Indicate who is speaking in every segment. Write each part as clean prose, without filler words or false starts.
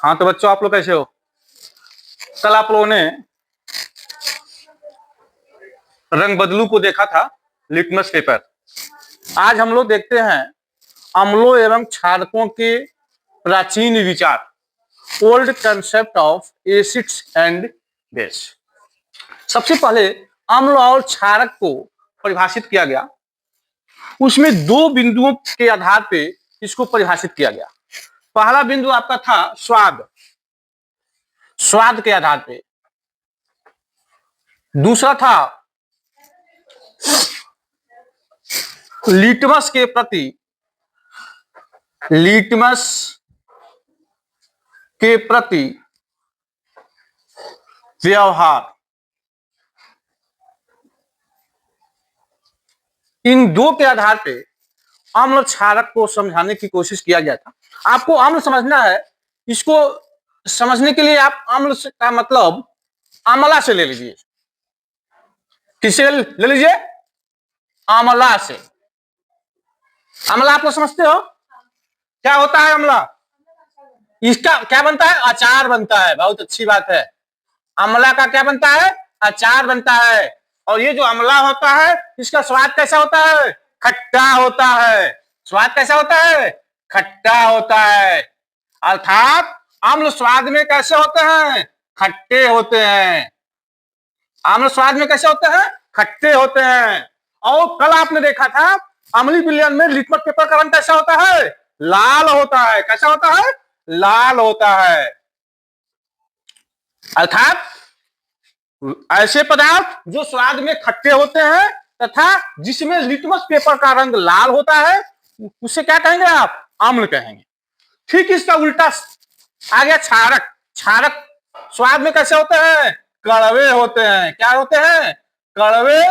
Speaker 1: हाँ तो बच्चों आप लोग कैसे हो? कल आप लोगों ने रंग बदलू को देखा था, लिटमस पेपर। आज हम लोग देखते हैं अम्लों एवं क्षारकों के प्राचीन विचार, old concept of acids and base. सबसे पहले अम्ल और क्षारक को परिभाषित किया गया। उसमें दो बिंदुओं के आधार पे इसको परिभाषित किया गया। पहला बिंदु आपका था स्वाद, स्वाद के आधार पे। दूसरा था लिटमस के प्रति, लिटमस के प्रति व्यवहार। इन दो के आधार पे अम्ल क्षारक को समझाने की कोशिश किया गया था। आपको अम्ल समझना है, इसको समझने के लिए आप अम्ल का मतलब आमला से ले लीजिए। किससे ले लीजिए? आमला से। आमला आप लोग समझते हो क्या होता है आमला? इसका क्या बनता है? अचार बनता है। बहुत अच्छी बात है। आमला का क्या बनता है? अचार बनता है। और ये जो आमला होता है इसका स्वाद कैसा होता है? खट्टा होता है। स्वाद कैसा होता है? खट्टा होता है। अर्थात अम्ल स्वाद में कैसे होते हैं? खट्टे होते हैं। अम्ल स्वाद में कैसे होते हैं? खट्टे होते हैं। और कल आपने देखा था अम्लीय विलयन में लिटमस पेपर का रंग कैसा होता है? लाल होता है। कैसा होता है? लाल होता है। अर्थात ऐसे पदार्थ जो स्वाद में खट्टे होते हैं तथा जिसमें लिटमस पेपर का रंग लाल होता है उसे क्या कहेंगे आप? अम्ल कहेंगे। ठीक इसका उल्टा आ गया क्षारक। क्षारक स्वाद में कैसे होते हैं? कड़वे होते हैं। क्या होते हैं? कड़वे,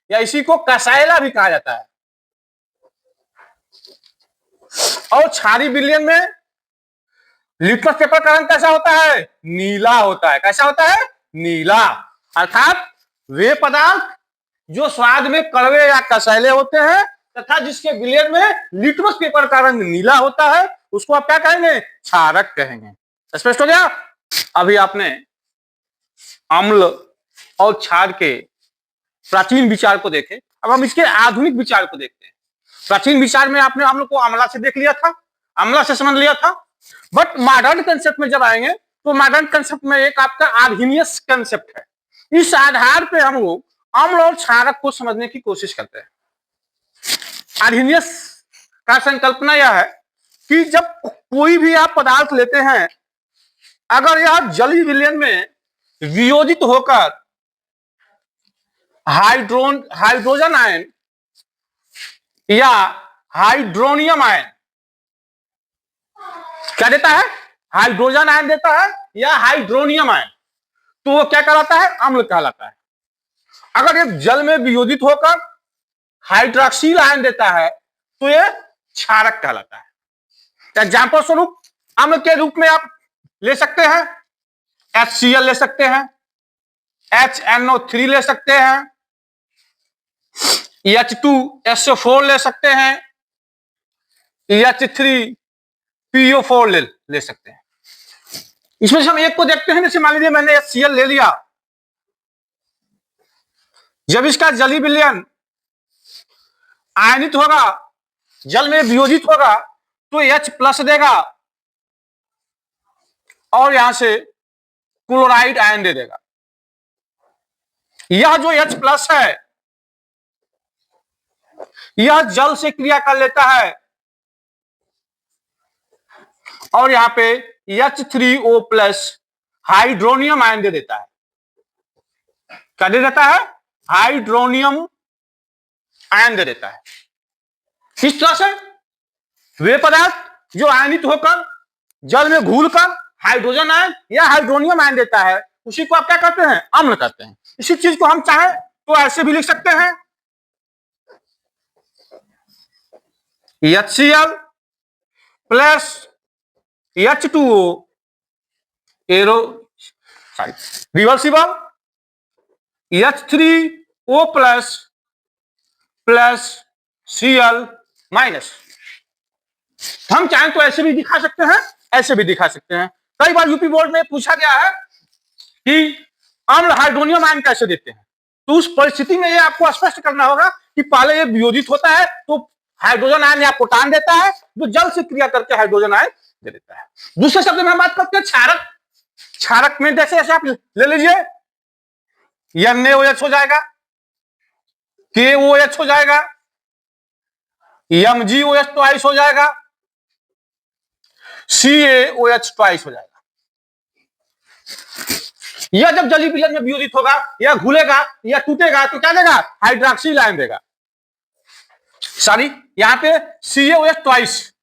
Speaker 1: या इसी को कसैला भी कहा जाता है। और क्षारीय विलयन में लिटमस पेपर का रंग कैसा होता है? नीला होता है। कैसा होता है? नीला। अर्थात वे पदार्थ जो स्वाद में कड़वे या कसैले होते हैं तथा जिसके विलयन में लिटमस पेपर का रंग नीला होता है उसको आप क्या कहेंगे? क्षारक कहेंगे। स्पष्ट हो गया? अभी आपने अम्ल और क्षार के प्राचीन विचार को देखे, अब हम इसके आधुनिक विचार को देखते हैं। प्राचीन विचार में आपने अम्ल को अम्ला से देख लिया था, अम्ला से समझ लिया था। बट मॉडर्न कंसेप्ट में जब आएंगे तो मॉडर्न कंसेप्ट में एक आपका आर्हीनियस कंसेप्ट है। इस आधार पे हम लोग अम्ल और क्षारक को समझने की कोशिश करते हैं। आर्हीनियस का संकल्पना यह है कि जब कोई भी आप पदार्थ लेते हैं, अगर यह जलीय विलयन में वियोजित होकर हाइड्रोजन आयन या हाइड्रोनियम आयन क्या देता है? हाइड्रोजन आयन देता है या हाइड्रोनियम आयन, तो वो क्या कहलाता है? अम्ल कहलाता है। अगर ये जल में वियोजित होकर हाइड्रोक्सिल आयन देता है तो ये क्षारक कहलाता है। एग्जाम्पल स्वरूप अम्ल के रूप में आप ले सकते हैं HCl ले सकते हैं, HNO3 ले सकते हैं, H2SO4 ले सकते हैं, H3PO4 ले सकते हैं। इसमें से हम एक को देखते हैं। जैसे मान लीजिए मैंने HCl ले लिया, जब इसका जलीय विलयन आयनित होगा, जल में वियोजित होगा तो H+ देगा और यहां से क्लोराइड आयन दे देगा। यह जो H+ है यह जल से क्रिया कर लेता है और यहां पे H3O+ हाइड्रोनियम आयन दे देता है। क्या दे देता है? हाइड्रोनियम आयन दे देता है। इस तरह से वे पदार्थ जो आयनित होकर जल में घुलकर हाइड्रोजन आयन या हाइड्रोनियम आयन देता है उसी को आप क्या कहते हैं? अम्ल कहते हैं। इसी चीज को हम चाहें तो ऐसे भी लिख सकते हैं, HCl + H2O reversible, H3O+ Cl-। हम चाहें तो ऐसे भी दिखा सकते हैं, ऐसे भी दिखा सकते हैं। कई बार यूपी बोर्ड में पूछा गया है कि अम्ल हाइड्रोनियम आयन कैसे देते हैं, तो उस परिस्थिति में ये आपको स्पष्ट करना होगा कि पहले ये वियोजित होता है तो हाइड्रोजन आयन या प्रोटॉन देता है, जो जल से क्रिया करके हाइड्रोजन आयन दे देता है। दूसरे शब्द में बात करते हैं क्षारक। क्षारक में जैसे आप ले लीजिए, NaOH हो जाएगा, KOH हो जाएगा, MgOH ट्वाइस हो जाएगा, CaOH ट्वाइस हो जाएगा। यह जब जलीय विलयन में वियोजित होगा या घुलेगा या टूटेगा तो क्या देगा? हाइड्रोक्सिल आयन देगा। सॉरी, यहां पे CaOH ट्वाइस।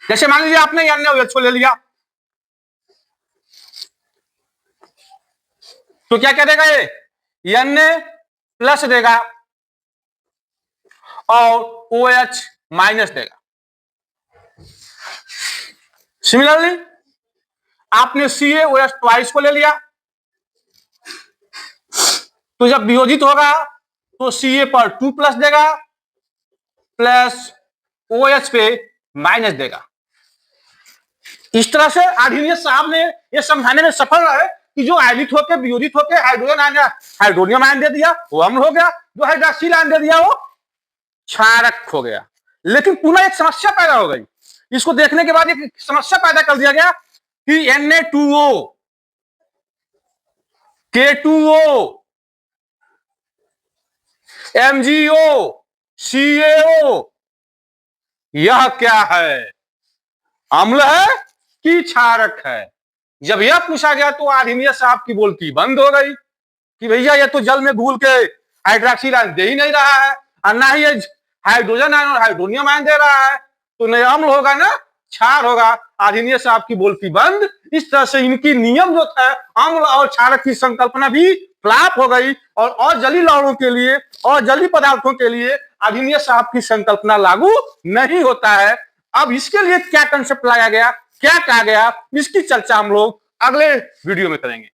Speaker 1: जैसे मान लीजिए आपने NaOH को ले लिया तो क्या क्या देगा? ये Na प्लस देगा और OH माइनस देगा। सिमिलरली आपने CaOH ट्वाइस को ले लिया तो जब वियोजित होगा तो Ca पर 2 प्लस देगा प्लस OH पे माइनस देगा। इस तरह से आर्हेनियस साहब ने यह समझाने में सफल रहे कि जो आयनित होकर वियोजित होकर हाइड्रोजन आयन हाइड्रोनियम आयन दे दिया वो अम्ल हो गया, जो हाइड्रोक्सिल आयन दे दिया वो क्षारक हो गया। लेकिन पुनः एक समस्या पैदा हो गई। इसको देखने के बाद एक समस्या पैदा कर दिया गया कि Na2O, K2O, MgO, CaO, यह क्या है? अम्ल है कि क्षारक है? जब यह पूछा गया तो आर्हेनियस साहब की बोलती बंद हो गई कि भैया ये तो जल में घुल के हाइड्रोक्सिल आयन दे ही नहीं रहा है और ना ही ये हाइड्रोजन आयन और हाइड्रोनियम आयन दे रहा है, तो न अम्ल होगा ना क्षार होगा। आर्हेनियस साहब की बोलती बंद। इस तरह से इनकी नियम जो था अम्ल और क्षारक की संकल्पना भी फ्लॉप हो गई और जलीय लवणों के लिए और जलीय पदार्थों के लिए आर्हेनियस साहब की संकल्पना लागू नहीं होता है। अब इसके लिए क्या कंसेप्ट लाया गया, क्या कहा गया, इसकी चर्चा हम लोग अगले वीडियो में करेंगे।